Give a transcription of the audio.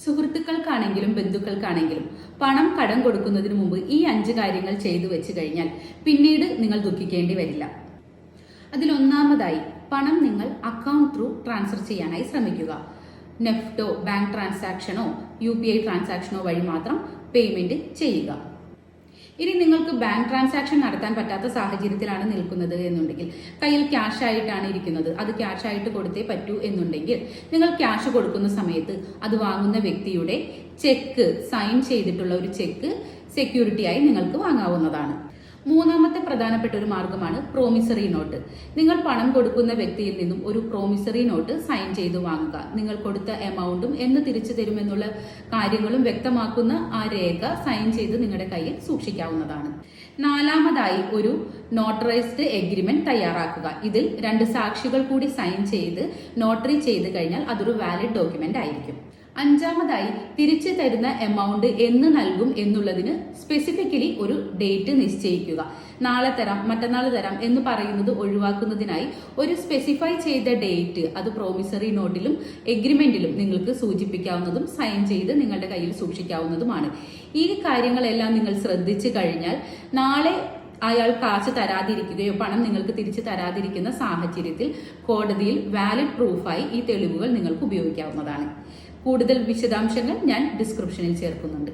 സുഹൃത്തുക്കൾക്കാണെങ്കിലും ബന്ധുക്കൾക്കാണെങ്കിലും പണം കടം കൊടുക്കുന്നതിന് മുമ്പ് ഈ 5 കാര്യങ്ങൾ ചെയ്തു വെച്ച് കഴിഞ്ഞാൽ പിന്നീട് നിങ്ങൾ ദുഃഖിക്കേണ്ടി വരില്ല. അതിലൊന്നാമതായി പണം നിങ്ങൾ അക്കൗണ്ട് ത്രൂ ട്രാൻസ്ഫർ ചെയ്യാനായി ശ്രമിക്കുക. നെഫ്റ്റോ, ബാങ്ക് ട്രാൻസാക്ഷനോ UPI ട്രാൻസാക്ഷനോ വഴി മാത്രം പേയ്മെന്റ് ചെയ്യുക. ഇനി നിങ്ങൾക്ക് ബാങ്ക് ട്രാൻസാക്ഷൻ നടത്താൻ പറ്റാത്ത സാഹചര്യത്തിലാണ് നിൽക്കുന്നത് എന്നുണ്ടെങ്കിൽ, കയ്യിൽ ക്യാഷ് ആയിട്ടാണ് ഇരിക്കുന്നത്, അത് ക്യാഷ് ആയിട്ട് കൊടുത്തേ പറ്റൂ എന്നുണ്ടെങ്കിൽ നിങ്ങൾ ക്യാഷ് കൊടുക്കുന്ന സമയത്ത് അത് വാങ്ങുന്ന വ്യക്തിയുടെ ചെക്ക്, സൈൻ ചെയ്തിട്ടുള്ള ഒരു ചെക്ക് സെക്യൂരിറ്റിയായി നിങ്ങൾക്ക് വാങ്ങാവുന്നതാണ്. മൂന്നാമത്തെ പ്രധാനപ്പെട്ട ഒരു മാർഗമാണ് പ്രോമിസറി നോട്ട്. നിങ്ങൾ പണം കൊടുക്കുന്ന വ്യക്തിയിൽ നിന്നും ഒരു പ്രോമിസറി നോട്ട് സൈൻ ചെയ്ത് വാങ്ങുക. നിങ്ങൾ കൊടുത്ത എമൗണ്ടും എന്ന് തിരിച്ചു തരുമെന്നുള്ള കാര്യങ്ങളും വ്യക്തമാക്കുന്ന ആ രേഖ സൈൻ ചെയ്ത് നിങ്ങളുടെ കയ്യിൽ സൂക്ഷിക്കാവുന്നതാണ്. നാലാമതായി ഒരു നോട്ടറൈസ്ഡ് എഗ്രിമെന്റ് തയ്യാറാക്കുക. ഇതിൽ 2 സാക്ഷികൾ കൂടി സൈൻ ചെയ്ത് നോട്ടറി ചെയ്ത് കഴിഞ്ഞാൽ അതൊരു വാലിഡ് ഡോക്യുമെന്റ് ആയിരിക്കും. അഞ്ചാമതായി തിരിച്ചു തരുന്ന എമൗണ്ട് എന്ന് നൽകും എന്നുള്ളതിന് സ്പെസിഫിക്കലി ഒരു ഡേറ്റ് നിശ്ചയിക്കുക. നാളെ തരാം, മറ്റന്നാൾ തരാം എന്ന് പറയുന്നത് ഒഴിവാക്കുന്നതിനായി ഒരു സ്പെസിഫൈ ചെയ്ത ഡേറ്റ് അത് പ്രോമിസറി നോട്ടിലും എഗ്രിമെന്റിലും നിങ്ങൾക്ക് സൂചിപ്പിക്കാവുന്നതും സൈൻ ചെയ്ത് നിങ്ങളുടെ കയ്യിൽ സൂക്ഷിക്കാവുന്നതുമാണ്. ഈ കാര്യങ്ങളെല്ലാം നിങ്ങൾ ശ്രദ്ധിച്ചു കഴിഞ്ഞാൽ നാളെ അയാൾ കാശ് തരാതിരിക്കുകയോ പണം നിങ്ങൾക്ക് തിരിച്ചു തരാതിരിക്കുന്ന സാഹചര്യത്തിൽ കോടതിയിൽ വാലിഡ് പ്രൂഫായി ഈ തെളിവുകൾ നിങ്ങൾക്ക് ഉപയോഗിക്കാവുന്നതാണ്. കൂടുതൽ വിശദാംശങ്ങൾ ഞാൻ ഡിസ്ക്രിപ്ഷനിൽ ചേർക്കുന്നുണ്ട്.